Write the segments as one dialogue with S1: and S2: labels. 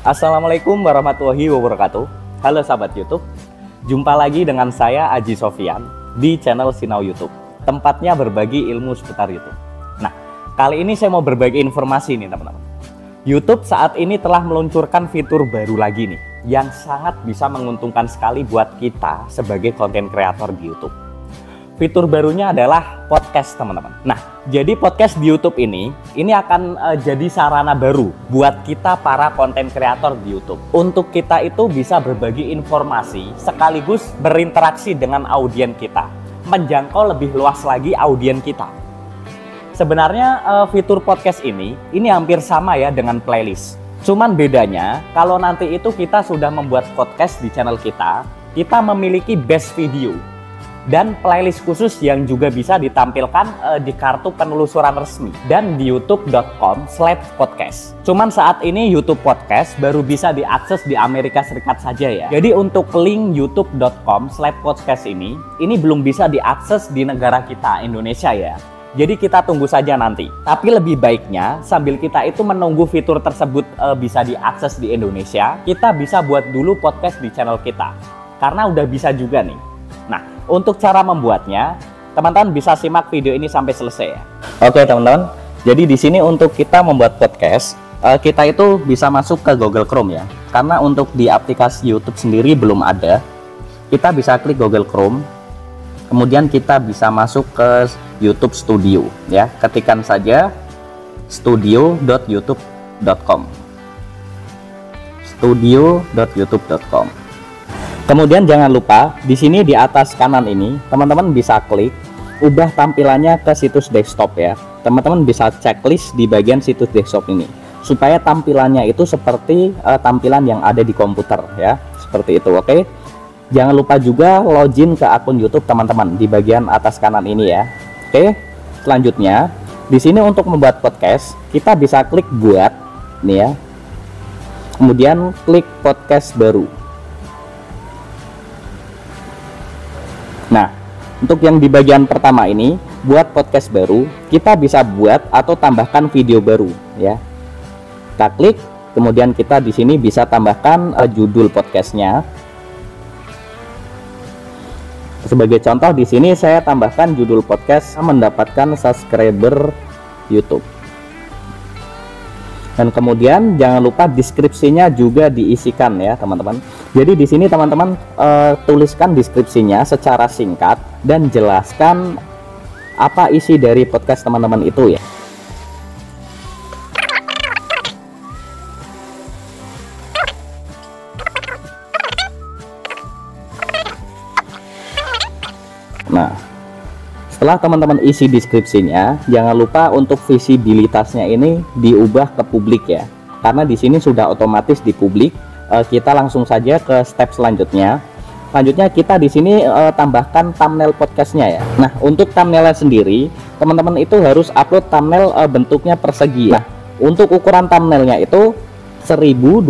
S1: Assalamualaikum warahmatullahi wabarakatuh. Halo sahabat YouTube, jumpa lagi dengan saya Aji Sofyan di channel Sinau YouTube. Tempatnya berbagi ilmu seputar YouTube. Nah, kali ini saya mau berbagi informasi nih teman-teman. YouTube saat ini telah meluncurkan fitur baru lagi nih, yang sangat bisa menguntungkan sekali buat kita sebagai konten kreator di YouTube. Fitur barunya adalah podcast teman-teman. Nah, jadi podcast di YouTube ini akan jadi sarana baru buat kita para konten kreator di YouTube. Untuk kita itu bisa berbagi informasi sekaligus berinteraksi dengan audiens kita, menjangkau lebih luas lagi audiens kita. Sebenarnya fitur podcast ini hampir sama ya dengan playlist. Cuman bedanya kalau nanti itu kita sudah membuat podcast di channel kita memiliki best video dan playlist khusus yang juga bisa ditampilkan di kartu penelusuran resmi dan di youtube.com/podcast. Cuman saat ini YouTube Podcast baru bisa diakses di Amerika Serikat saja ya. Jadi untuk link youtube.com/podcast ini belum bisa diakses di negara kita, Indonesia ya. Jadi kita tunggu saja nanti. Tapi lebih baiknya sambil kita itu menunggu fitur tersebut bisa diakses di Indonesia, kita bisa buat dulu podcast di channel kita. Karena udah bisa juga nih. Nah, untuk cara membuatnya, teman-teman bisa simak video ini sampai selesai ya. Oke teman-teman, jadi di sini untuk kita membuat podcast, kita itu bisa masuk ke Google Chrome ya. Karena untuk di aplikasi YouTube sendiri belum ada, kita bisa klik Google Chrome, kemudian kita bisa masuk ke YouTube Studio ya. Ketikkan saja studio.youtube.com, studio.youtube.com. Kemudian jangan lupa di sini di atas kanan ini teman-teman bisa klik ubah tampilannya ke situs desktop ya. Teman-teman bisa checklist di bagian situs desktop ini supaya tampilannya itu seperti tampilan yang ada di komputer ya, seperti itu. Oke. Jangan lupa juga login ke akun YouTube teman-teman di bagian atas kanan ini ya. Oke. Selanjutnya di sini untuk membuat podcast kita bisa klik buat nih ya. Kemudian klik podcast baru. Nah, untuk yang di bagian pertama ini, buat podcast baru, kita bisa buat atau tambahkan video baru ya. Kita klik, kemudian kita di sini bisa tambahkan judul podcastnya. Sebagai contoh di sini saya tambahkan judul podcast mendapatkan subscriber YouTube. Dan kemudian jangan lupa deskripsinya juga diisikan ya teman-teman. Jadi di sini teman-teman tuliskan deskripsinya secara singkat dan jelaskan apa isi dari podcast teman-teman itu ya. Nah, setelah teman-teman isi deskripsinya, jangan lupa untuk visibilitasnya ini diubah ke publik ya. Karena di sini sudah otomatis di publik. Kita langsung saja ke step selanjutnya. Selanjutnya kita di sini tambahkan thumbnail podcastnya ya. Nah, untuk thumbnailnya sendiri, teman-teman itu harus upload thumbnail bentuknya persegi. Nah, untuk ukuran thumbnailnya itu 1280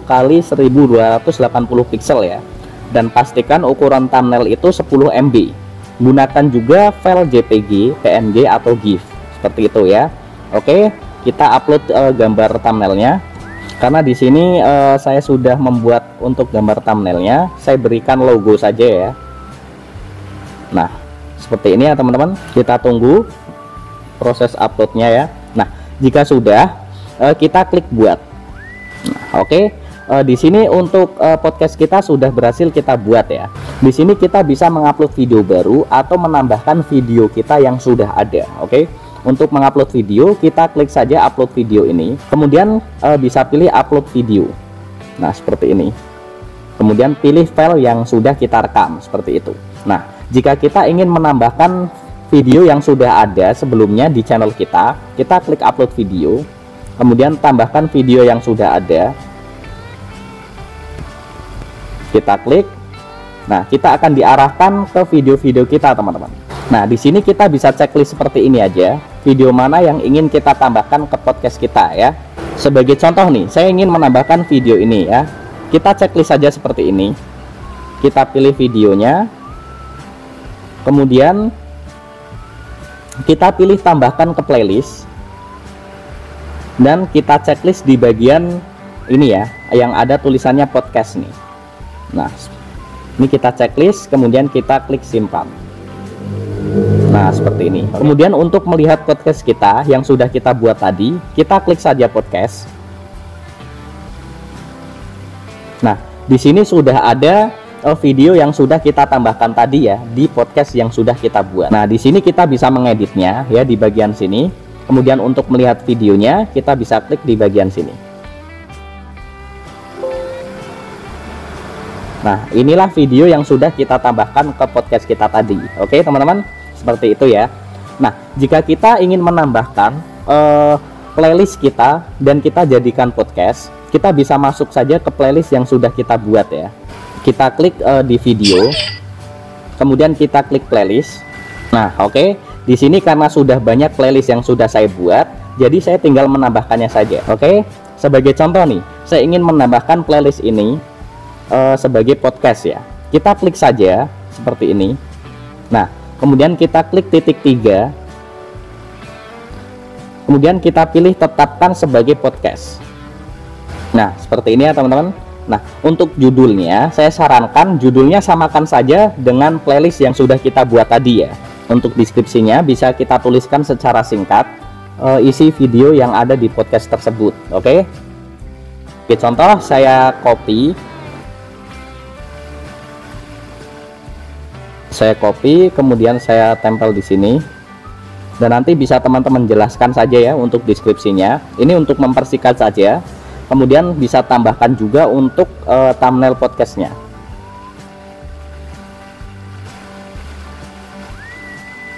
S1: kali 1280 pixel ya. Dan pastikan ukuran thumbnail itu 10 MB. Gunakan juga file JPG, PNG atau GIF seperti itu ya. Oke, kita upload gambar thumbnailnya. Karena di sini saya sudah membuat untuk gambar thumbnailnya, saya berikan logo saja ya. Nah, seperti ini ya teman-teman. Kita tunggu proses uploadnya ya. Nah, jika sudah, kita klik buat. Nah, oke. Di sini untuk podcast kita sudah berhasil kita buat ya. Di sini kita bisa mengupload video baru atau menambahkan video kita yang sudah ada. Oke. Untuk mengupload video, kita klik saja upload video ini. Kemudian bisa pilih upload video. Nah, seperti ini. Kemudian pilih file yang sudah kita rekam, seperti itu. Nah, jika kita ingin menambahkan video yang sudah ada sebelumnya di channel kita klik upload video. Kemudian tambahkan video yang sudah ada. Kita klik. Nah, kita akan diarahkan ke video-video kita, teman-teman. Nah, di sini kita bisa checklist seperti ini aja. Video mana yang ingin kita tambahkan ke podcast kita ya. Sebagai contoh nih, saya ingin menambahkan video ini ya. Kita checklist saja seperti ini. Kita pilih videonya. Kemudian kita pilih tambahkan ke playlist. Dan kita checklist di bagian ini ya, yang ada tulisannya podcast nih. Nah, ini kita checklist, kemudian kita klik simpan. Nah, seperti ini. Kemudian untuk melihat podcast kita yang sudah kita buat tadi, kita klik saja podcast. Nah, di sini sudah ada video yang sudah kita tambahkan tadi ya di podcast yang sudah kita buat. Nah, di sini kita bisa mengeditnya ya di bagian sini. Kemudian untuk melihat videonya, kita bisa klik di bagian sini. Nah, inilah video yang sudah kita tambahkan ke podcast kita tadi. Oke, teman-teman, seperti itu ya. Nah, jika kita ingin menambahkan playlist kita dan kita jadikan podcast, kita bisa masuk saja ke playlist yang sudah kita buat ya. Kita klik di video, kemudian kita klik playlist. Nah, oke. Di sini karena sudah banyak playlist yang sudah saya buat, jadi saya tinggal menambahkannya saja. Oke. Sebagai contoh nih, saya ingin menambahkan playlist ini sebagai podcast ya. Kita klik saja seperti ini. Nah, kemudian kita klik titik 3. Kemudian kita pilih tetapkan sebagai podcast. Nah, seperti ini ya teman-teman. Nah, untuk judulnya saya sarankan judulnya samakan saja dengan playlist yang sudah kita buat tadi ya. Untuk deskripsinya bisa kita tuliskan secara singkat isi video yang ada di podcast tersebut. Oke. Oke, contoh saya copy. Saya copy, kemudian saya tempel di sini. Dan nanti bisa teman-teman jelaskan saja ya untuk deskripsinya. Ini untuk mempersingkat saja. Kemudian bisa tambahkan juga untuk thumbnail podcastnya.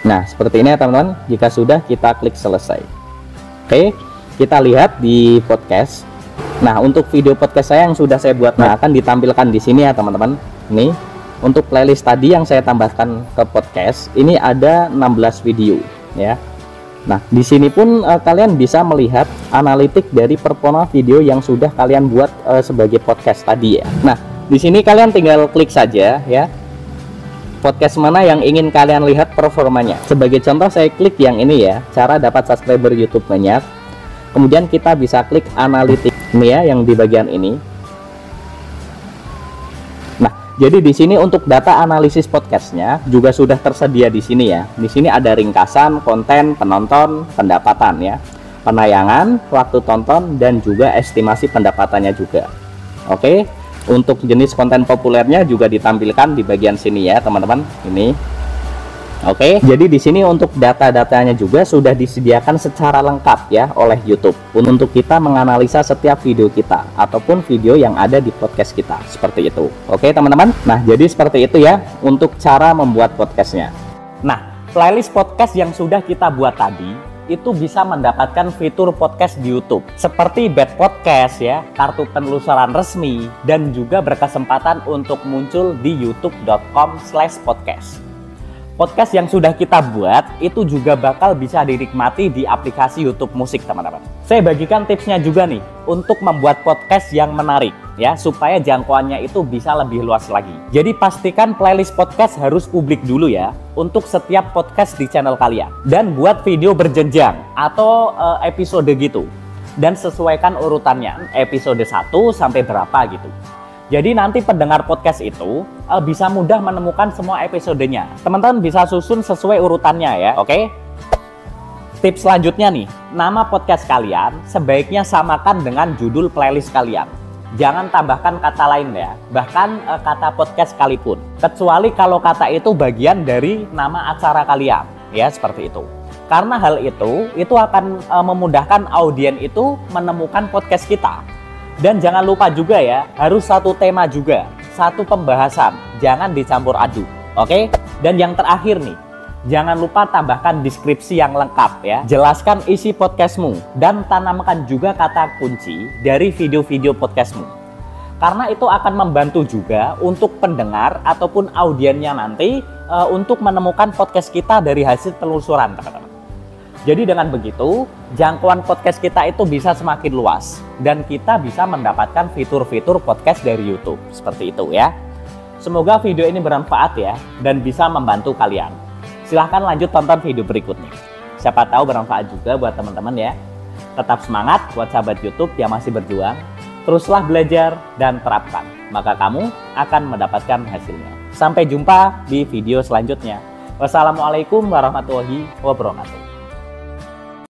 S1: Nah, seperti ini ya teman-teman. Jika sudah, kita klik selesai. Oke, kita lihat di podcast. Nah, untuk video podcast saya yang sudah saya buat, nah akan ditampilkan di sini ya teman-teman. Ini untuk playlist tadi yang saya tambahkan ke podcast, ini ada 16 video ya. Nah, di sini pun kalian bisa melihat analitik dari performa video yang sudah kalian buat sebagai podcast tadi ya. Nah, di sini kalian tinggal klik saja ya. Podcast mana yang ingin kalian lihat performanya. Sebagai contoh saya klik yang ini ya, cara dapat subscriber YouTube banyak. Kemudian kita bisa klik analitik ini ya yang di bagian ini. Nah, jadi di sini untuk data analisis podcastnya juga sudah tersedia di sini ya. Di sini ada ringkasan, konten, penonton, pendapatan ya, penayangan, waktu tonton, dan juga estimasi pendapatannya juga. Oke. Untuk jenis konten populernya juga ditampilkan di bagian sini ya teman-teman. Ini oke. Jadi di sini untuk data-datanya juga sudah disediakan secara lengkap ya oleh YouTube untuk kita menganalisa setiap video kita ataupun video yang ada di podcast kita seperti itu. Oke teman-teman. Nah, jadi seperti itu ya untuk cara membuat podcastnya. Nah, playlist podcast yang sudah kita buat tadi itu bisa mendapatkan fitur podcast di YouTube seperti Bad Podcast ya, kartu penelusuran resmi, dan juga berkesempatan untuk muncul di youtube.com/podcast. Podcast yang sudah kita buat itu juga bakal bisa dinikmati di aplikasi YouTube Musik teman-teman. Saya bagikan tipsnya juga nih untuk membuat podcast yang menarik ya, supaya jangkauannya itu bisa lebih luas lagi. Jadi pastikan playlist podcast harus publik dulu ya untuk setiap podcast di channel kalian. Dan buat video berjenjang atau episode gitu. Dan sesuaikan urutannya, episode 1 sampai berapa gitu. Jadi nanti pendengar podcast itu bisa mudah menemukan semua episodenya. Teman-teman bisa susun sesuai urutannya ya, oke? Tips selanjutnya nih, nama podcast kalian sebaiknya samakan dengan judul playlist kalian. Jangan tambahkan kata lain ya, bahkan kata podcast sekalipun. Kecuali kalau kata itu bagian dari nama acara kalian, ya seperti itu. Karena hal itu akan memudahkan audiens itu menemukan podcast kita. Dan jangan lupa juga ya, harus satu tema juga, satu pembahasan, jangan dicampur aduk, oke? Dan yang terakhir nih, jangan lupa tambahkan deskripsi yang lengkap ya. Jelaskan isi podcastmu dan tanamkan juga kata kunci dari video-video podcastmu. Karena itu akan membantu juga untuk pendengar ataupun audiensnya nanti untuk menemukan podcast kita dari hasil penelusuran, teman-teman. Jadi dengan begitu, jangkauan podcast kita itu bisa semakin luas dan kita bisa mendapatkan fitur-fitur podcast dari YouTube. Seperti itu ya. Semoga video ini bermanfaat ya dan bisa membantu kalian. Silahkan lanjut tonton video berikutnya. Siapa tahu bermanfaat juga buat teman-teman ya. Tetap semangat buat sahabat YouTube yang masih berjuang. Teruslah belajar dan terapkan, maka kamu akan mendapatkan hasilnya. Sampai jumpa di video selanjutnya. Wassalamualaikum warahmatullahi wabarakatuh.